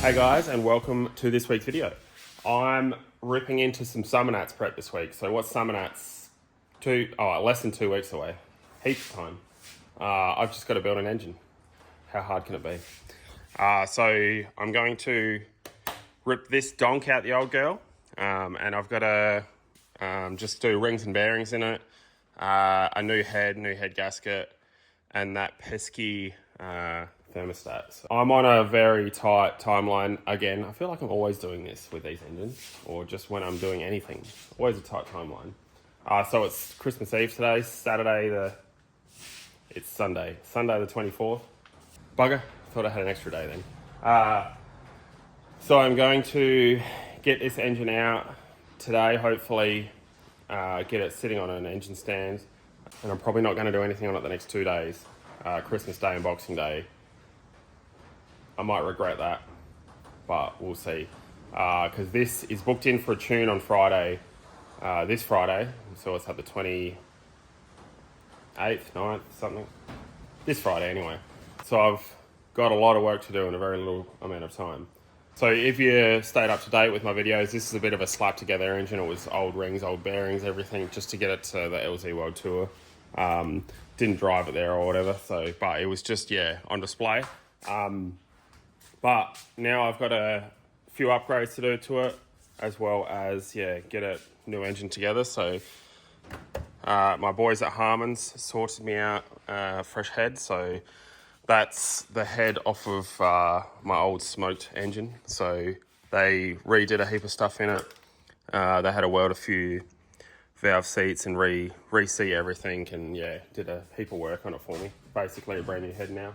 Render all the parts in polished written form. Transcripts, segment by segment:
Hey guys, and welcome to this week's video. I'm ripping into some Summernats prep this week. So what's Summernats? Less than 2 weeks away. Heaps of time. I've just got to build an engine. How hard can it be? So I'm going to rip this donk out the old girl. And I've got to just do rings and bearings in it. A new head gasket, and that pesky thermostat. So I'm on a very tight timeline. Again, I feel like I'm always doing this with these engines, or just when I'm doing anything. Always a tight timeline. So it's Christmas Eve today, it's Sunday the 24th. Bugger, thought I had an extra day then. So I'm going to get this engine out today, hopefully get it sitting on an engine stand, and I'm probably not going to do anything on it the next 2 days, Christmas Day and Boxing Day. I might regret that, but we'll see, because this is booked in for a tune on Friday, this Friday, so it's at the 28th, 9th, something, this Friday anyway. So I've got a lot of work to do in a very little amount of time. So if you stayed up to date with my videos, this is a bit of a slap together engine. It was old rings, old bearings, everything, just to get it to the LZ World Tour. Didn't drive it there or whatever, but it was just, on display. But now I've got a few upgrades to do to it, as well as, get a new engine together. So my boys at Harmon's sorted me out a fresh head. So that's the head off of my old smoked engine. So they redid a heap of stuff in it. They had to weld a few valve seats and re-seat everything, and did a heap of work on it for me. Basically a brand new head now.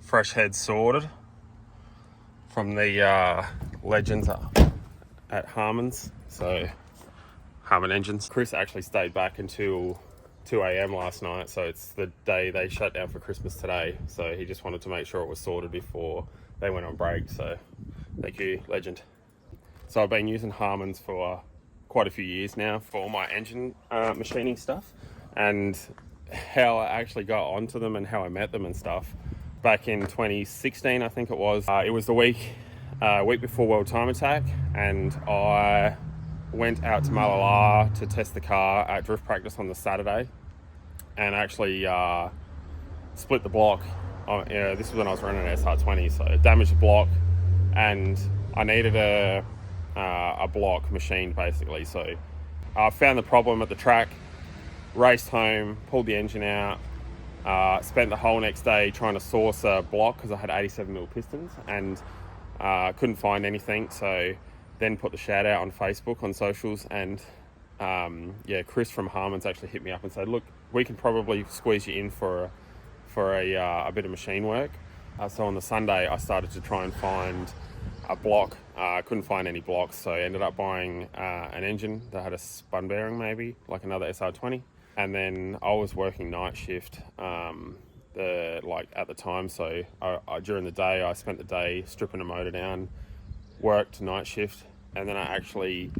Fresh head sorted from the legends at Harmon's. So Harmon Engines. Chris actually stayed back until 2 a.m. last night, so it's the day they shut down for Christmas today. So he just wanted to make sure it was sorted before they went on break. So thank you, legend. So I've been using Harmon's for quite a few years now for all my engine machining stuff, and how I actually got onto them and how I met them and stuff. Back in 2016, I think it was. It was the week before World Time Attack, and I went out to Malala to test the car at drift practice on the Saturday, and actually split the block. This was when I was running an SR20, so damaged the block, and I needed a block machined basically. So I found the problem at the track, raced home, pulled the engine out. Spent the whole next day trying to source a block because I had 87mm pistons, and couldn't find anything. So then put the shout out on Facebook, on socials, and Chris from Harmon's actually hit me up and said, look, we can probably squeeze you in for a bit of machine work. So on the Sunday I started to try and find a block. Couldn't find any blocks, so I ended up buying an engine that had a spun bearing, maybe like another SR20. And then I was working night shift at the time, so I during the day I spent the day stripping the motor down, worked night shift, and then I actually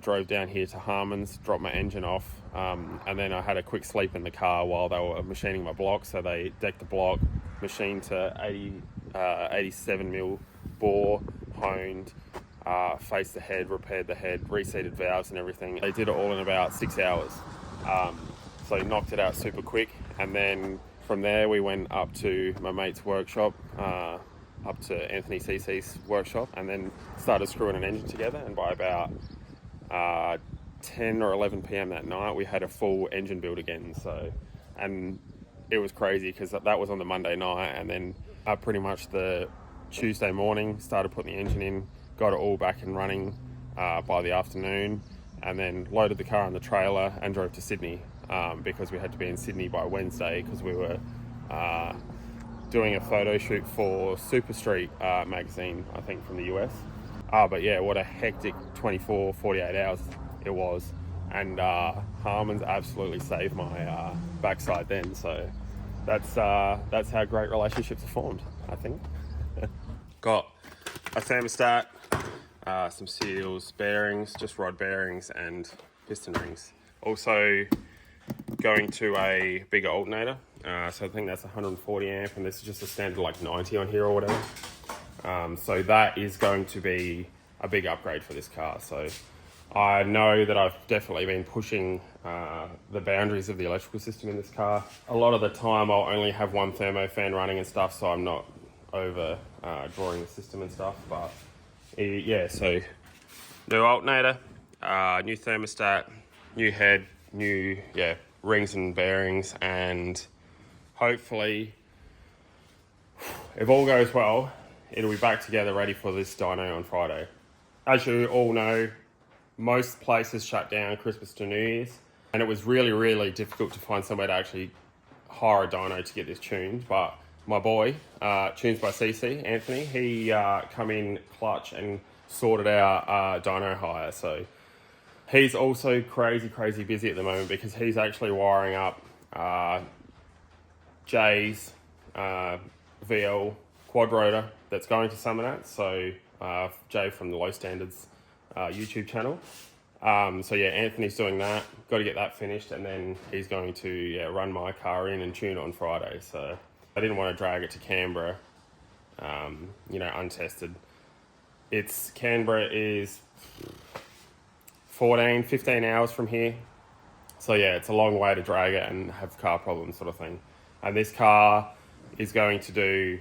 drove down here to Harmon's, dropped my engine off, and then I had a quick sleep in the car while they were machining my block. So they decked the block, machined to 87mm bore, honed, faced the head, repaired the head, reseated valves and everything. They did it all in about 6 hours. So knocked it out super quick, and then from there we went up to my mate's workshop, up to Anthony CC's workshop, and then started screwing an engine together. And by about 10 or 11 p.m. that night we had a full engine build again. So, and it was crazy because that was on the Monday night, and then pretty much the Tuesday morning started putting the engine in, got it all back and running by the afternoon, and then loaded the car on the trailer and drove to Sydney, because we had to be in Sydney by Wednesday because we were doing a photo shoot for Super Street magazine, I think, from the US. But what a hectic 48 hours it was. And Harmon's absolutely saved my backside then. So that's how great relationships are formed, I think. Got a thermostat, some seals, bearings, just rod bearings and piston rings. Also going to a bigger alternator, so I think that's 140 amp, and this is just a standard like 90 on here or whatever. So that is going to be a big upgrade for this car. So I know that I've definitely been pushing the boundaries of the electrical system in this car. A lot of the time I'll only have one thermo fan running and stuff, so I'm not over drawing the system and stuff. But yeah, so new alternator, new thermostat, new head, new rings and bearings, and hopefully, if all goes well, it'll be back together ready for this dyno on Friday. As you all know, most places shut down Christmas to New Year's, and it was really, really difficult to find somewhere to actually hire a dyno to get this tuned. But my boy, Tunes by CC, Anthony, he come in clutch and sorted out dyno hire. So he's also crazy busy at the moment because he's actually wiring up Jay's VL quad rotor that's going to Summernats. So Jay from the Low Standards YouTube channel. So yeah, Anthony's doing that. Got to get that finished, and then he's going to run my car in and tune it on Friday. So I didn't want to drag it to Canberra, untested. Canberra is 15 hours from here. So yeah, it's a long way to drag it and have car problems sort of thing. And this car is going to do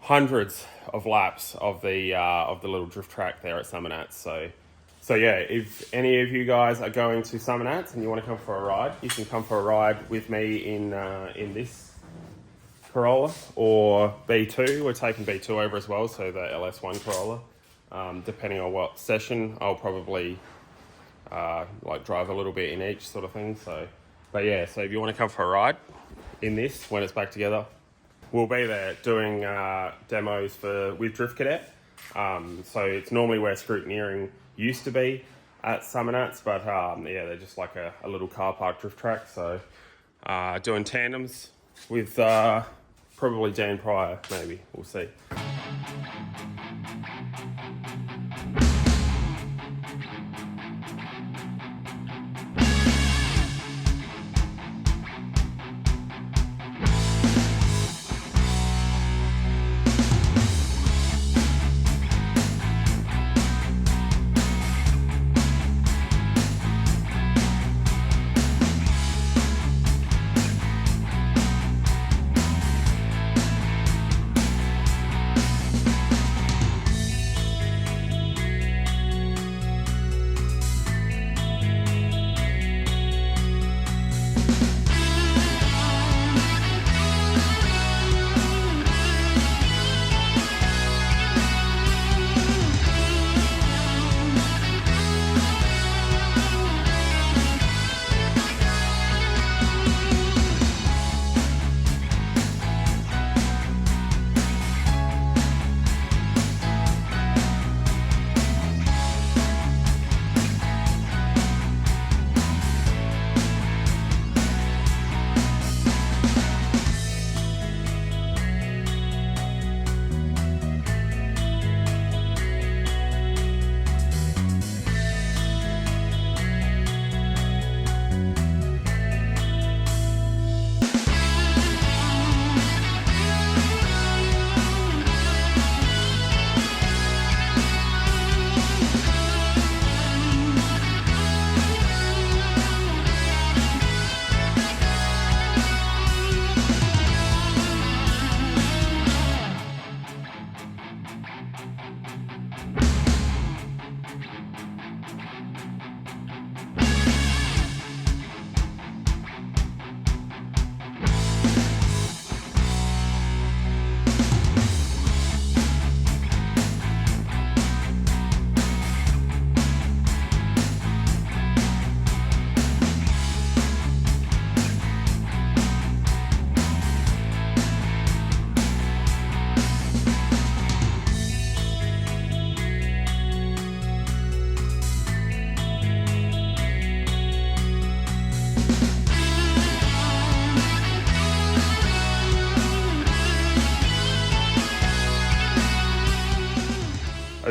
hundreds of laps of the little drift track there at Summernats. So yeah, if any of you guys are going to Summernats and you want to come for a ride, you can come for a ride with me in this Corolla or B2. We're taking B2 over as well, so the LS1 Corolla. Depending on what session, I'll probably drive a little bit in each sort of thing. But yeah, so if you want to come for a ride in this when it's back together, we'll be there doing demos with Drift Cadet. So it's normally where scrutineering used to be at Summernats, but they're just like a little car park drift track. So doing tandems with probably Dan Pryor, maybe. We'll see.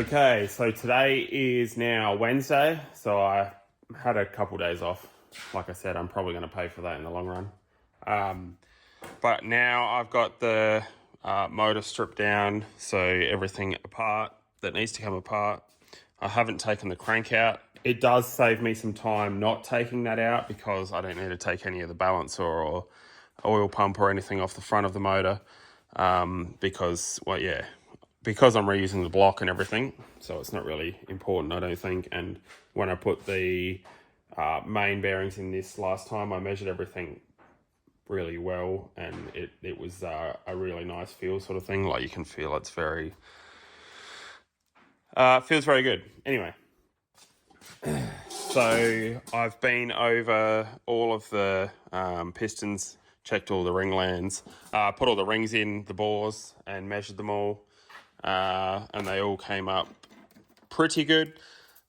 Okay, so today is now Wednesday, so I had a couple days off. Like I said, I'm probably going to pay for that in the long run. But now I've got the motor stripped down, so everything apart that needs to come apart. I haven't taken the crank out. It does save me some time not taking that out because I don't need to take any of the balancer or oil pump or anything off the front of the motor because I'm reusing the block and everything, so it's not really important, I don't think. And when I put the main bearings in this last time, I measured everything really well, and it was a really nice feel sort of thing. Like, you can feel it's very feels very good. Anyway, so I've been over all of the pistons, checked all the ring lands, put all the rings in the bores and measured them all, and they all came up pretty good.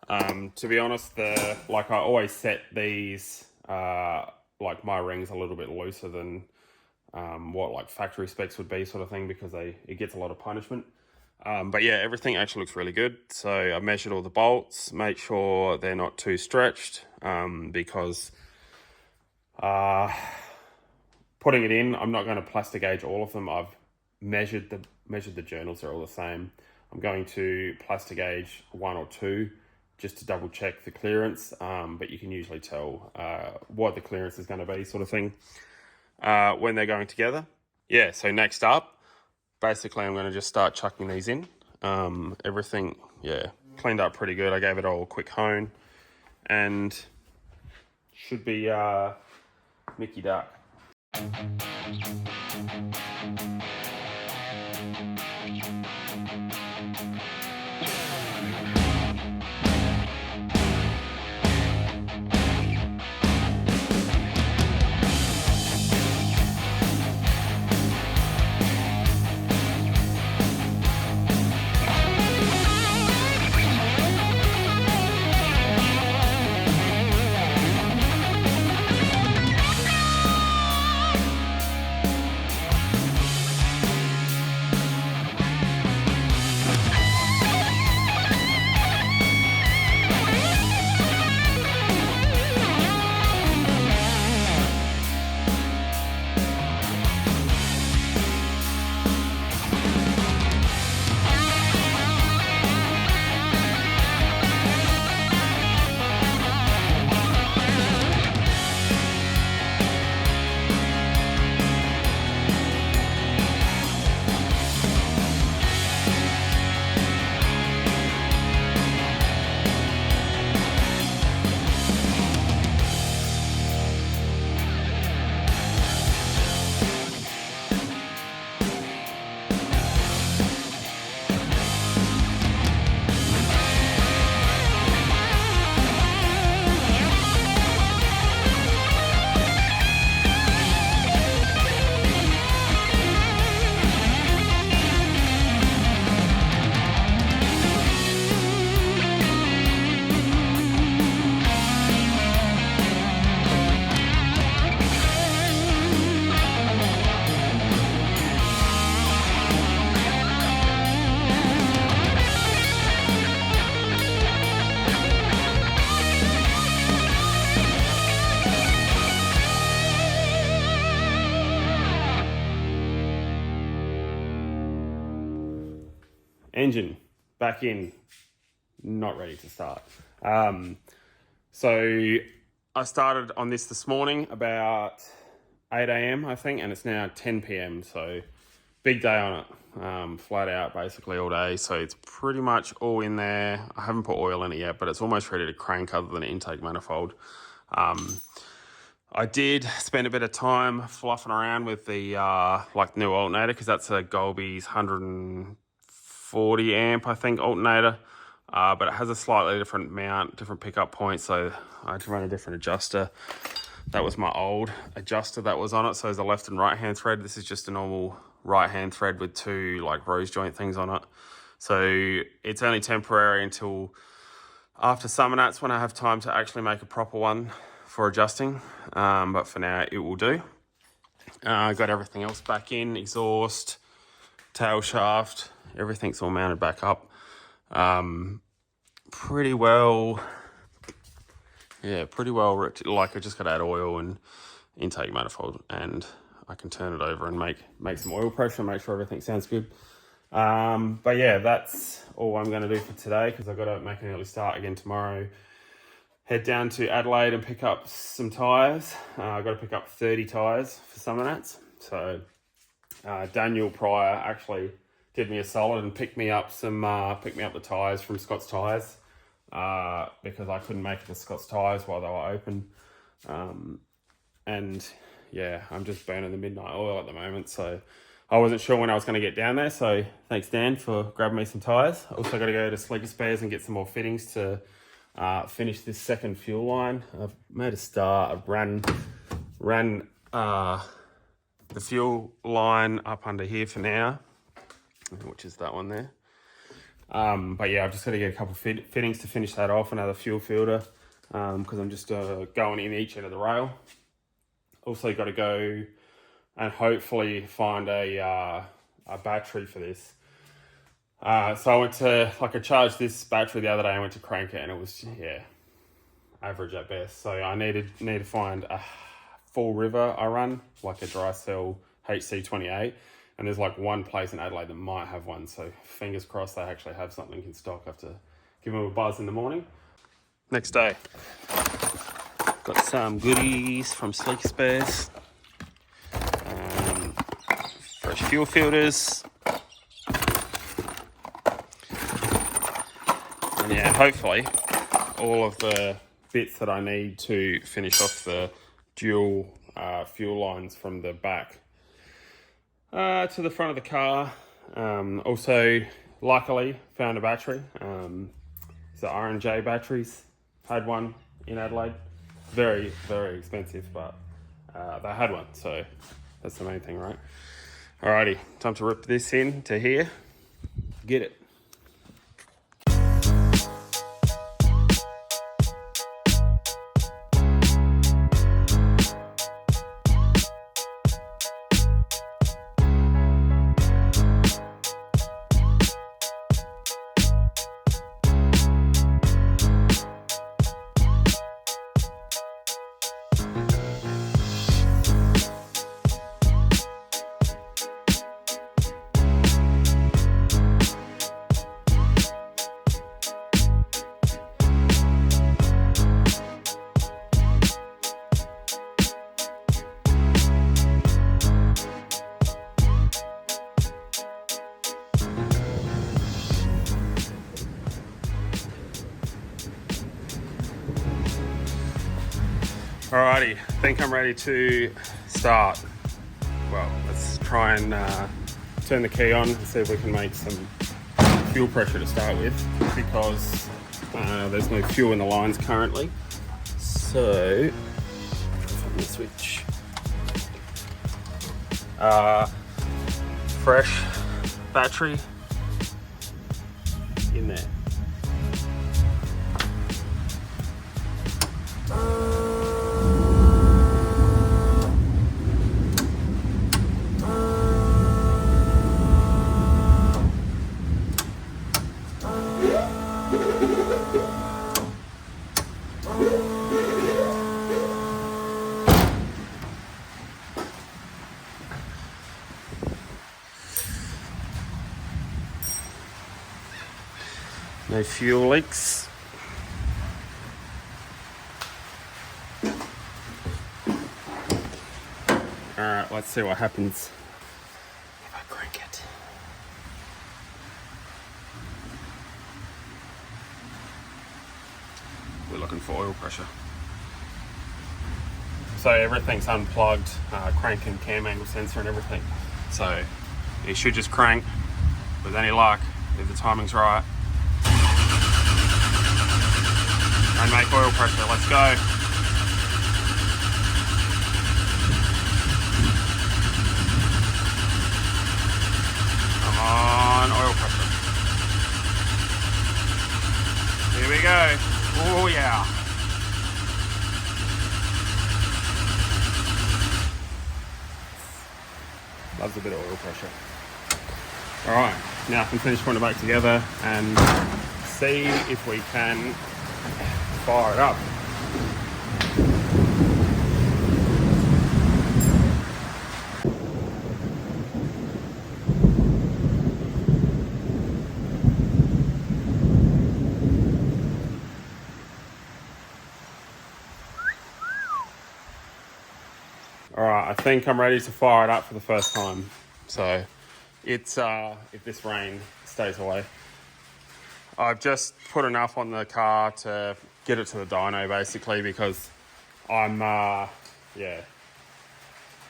To be honest, I always set these like my rings a little bit looser than what like factory specs would be, sort of thing, because it gets a lot of punishment. But yeah, everything actually looks really good. So I measured all the bolts, make sure they're not too stretched, because putting it in, I'm not going to plastic gauge all of them. I've measured the journals, they're all the same. I'm going to plastic gauge 1 or 2 just to double check the clearance, but you can usually tell what the clearance is going to be, sort of thing, when they're going together. Yeah, so next up, basically I'm going to just start chucking these in. Everything, cleaned up pretty good. I gave it all a quick hone and should be Mickey Duck. Engine back in, not ready to start. So I started on this morning about 8 a.m. I think, and it's now 10 p.m. So big day on it, flat out basically all day. So it's pretty much all in there. I haven't put oil in it yet, but it's almost ready to crank other than an intake manifold. I did spend a bit of time fluffing around with the new alternator, because that's a Golby's 140 amp, I think, alternator. But it has a slightly different mount, different pickup point, so I had to run a different adjuster. That was my old adjuster that was on it, so there's a left and right hand thread. This is just a normal right hand thread with 2 like rose joint things on it. So it's only temporary until after Summernats, when I have time to actually make a proper one for adjusting, but for now it will do. I got everything else back in, exhaust, tail shaft, everything's all mounted back up. Pretty well. Yeah, pretty well. Like I just got to add oil and intake manifold, and I can turn it over and make some oil pressure, make sure everything sounds good. But yeah, that's all I'm going to do for today, because I've got to make an early start again tomorrow. Head down to Adelaide and pick up some tyres. I've got to pick up 30 tyres for Summernats. So Daniel Pryor actually did me a solid and picked me up the tyres from Scott's Tyres, because I couldn't make it to Scott's Tyres while they were open. And yeah, I'm just burning the midnight oil at the moment, so I wasn't sure when I was going to get down there. So thanks, Dan, for grabbing me some tyres. Also got to go to Sleeker Spares and get some more fittings to finish this second fuel line. I've made a start. I've ran the fuel line up under here for now, which is that one there. But yeah, I've just got to get a couple fittings to finish that off, another fuel filter, because I'm just going in each end of the rail. Also got to go and hopefully find a battery for this. So I charged this battery the other day. I went to crank it and it was, average at best. So I need to find a Fall River I run, like a dry cell HC28. And there's like one place in Adelaide that might have one. So fingers crossed they actually have something in stock. I have to give them a buzz in the morning. Next day. Got some goodies from Sleeker Spares. Fresh fuel filters. And yeah, hopefully all of the bits that I need to finish off the dual fuel lines from the back to the front of the car. Also, luckily, found a battery. It's the R&J batteries. Had one in Adelaide. Very, very expensive, but they had one, so that's the main thing, right? Alrighty, time to rip this in to here. Get it. Alrighty, I think I'm ready to start. Well, let's try and turn the key on and see if we can make some fuel pressure to start with, because there's no fuel in the lines currently. So, let me switch. Fresh battery in there. No fuel leaks. Alright, let's see what happens if I crank it. We're looking for oil pressure. So everything's unplugged, crank and cam angle sensor and everything. So it should just crank with any luck, if the timing's right, and make oil pressure. Let's go. Come on, oil pressure. Here we go. Oh yeah. Loves a bit of oil pressure. All right, now I can finish putting it back together and see if we can fire it up. Alright, I think I'm ready to fire it up for the first time. So it's if this rain stays away. I've just put enough on the car to get it to the dyno basically, because I'm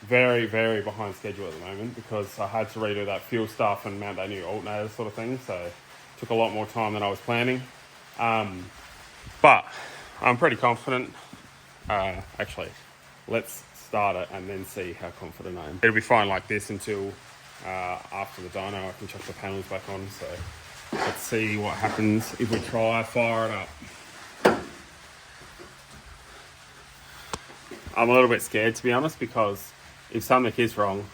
very, very behind schedule at the moment because I had to redo that fuel stuff and mount that new alternator sort of thing, so it took a lot more time than I was planning. But I'm pretty confident. Actually, let's start it and then see how confident I am. It'll be fine like this until after the dyno I can chuck the panels back on, so let's see what happens if we try fire it up. I'm a little bit scared, to be honest, because if something is wrong,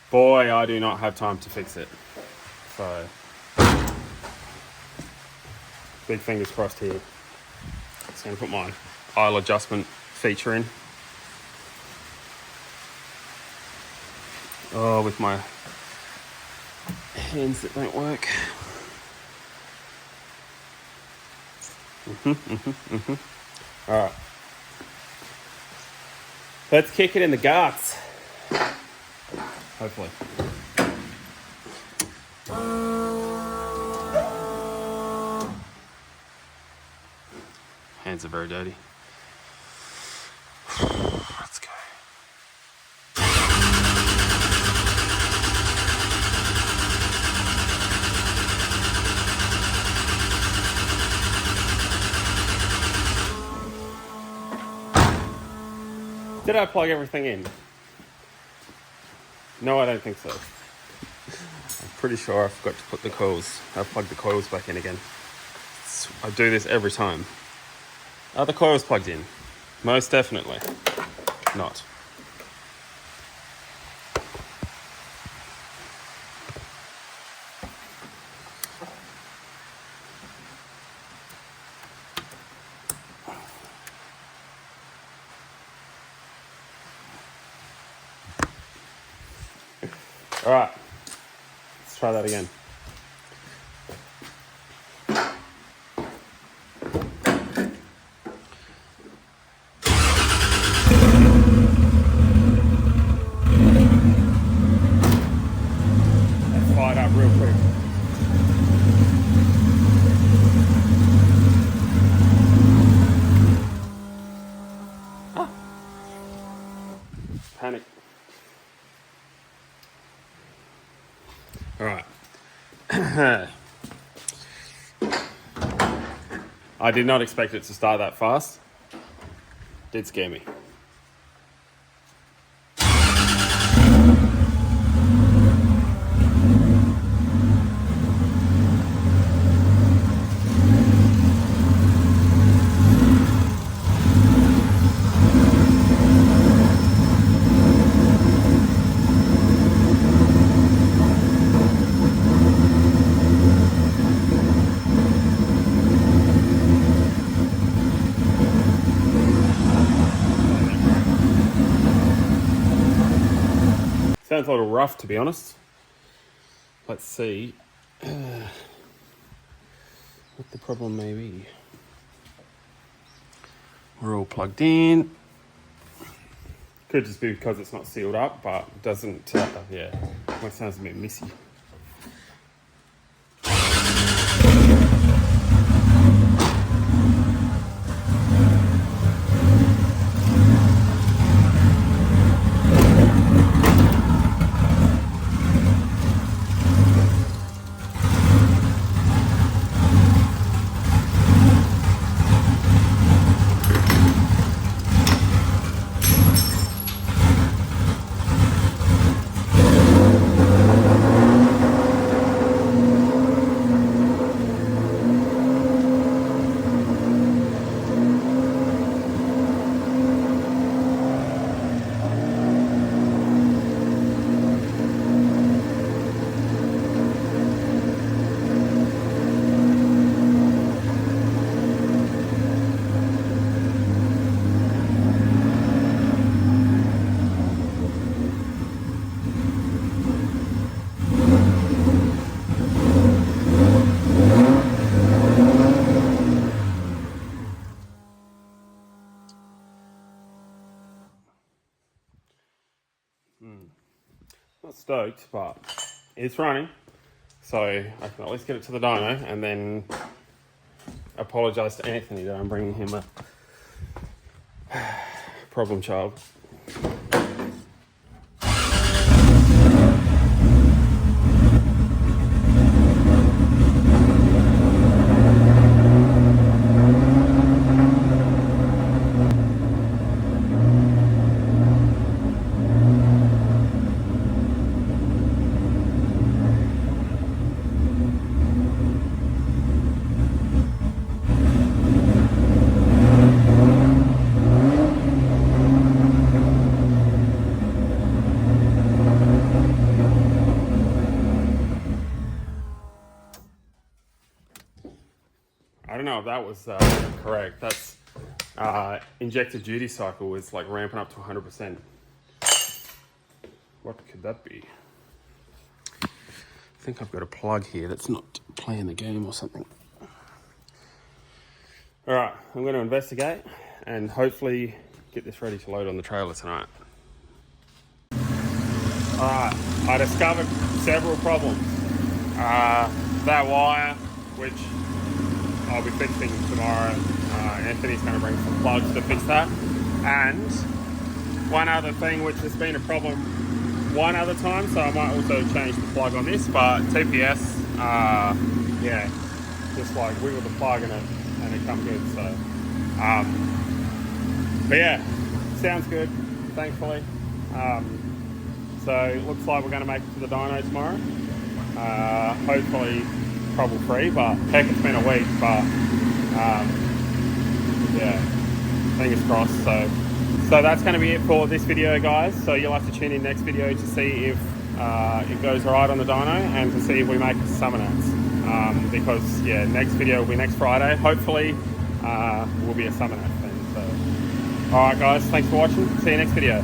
boy, I do not have time to fix it. So, big fingers crossed here. Just going to put my aisle adjustment feature in. Oh, with my hands that don't work. All right. Let's kick it in the guts. Hopefully. Hands are very dirty. Let's go. Did I plug everything in? No, I don't think so. I'm pretty sure I forgot to put the coils. I plugged the coils back in again. I do this every time. Are the coils plugged in? Most definitely not. All right, let's try that again. Let's fire it up real quick. Ah. Panic. All right. I did not expect it to start that fast. Did scare me. Sounds a little rough, to be honest. Let's see what the problem may be. We're all plugged in. Could just be because it's not sealed up, but it doesn't, yeah, it sounds a bit messy. Not stoked, but it's running. So I can at least get it to the dyno and then apologise to Anthony that I'm bringing him a problem child. I don't know if that was correct. That's injected duty cycle is like ramping up to 100%. What could that be? I think I've got a plug here that's not playing the game or something. All right, I'm going to investigate and hopefully get this ready to load on the trailer tonight. All right, I discovered several problems. That wire, which I'll be fixing tomorrow. Anthony's going to bring some plugs to fix that. And one other thing which has been a problem one other time, so I might also change the plug on this, but TPS, yeah, just like wiggle the plug and it come good. So, but yeah, sounds good, thankfully. So it looks like we're going to make it to the dyno tomorrow. Hopefully trouble-free, but heck, it's been a week, but yeah, fingers crossed. So that's going to be it for this video, guys. So you'll have to tune in next video to see if it goes right on the dyno and to see if we make it to Summernats. Because yeah, next video will be next Friday. Hopefully will be a Summernats thing. So all right, guys, thanks for watching. See you next video.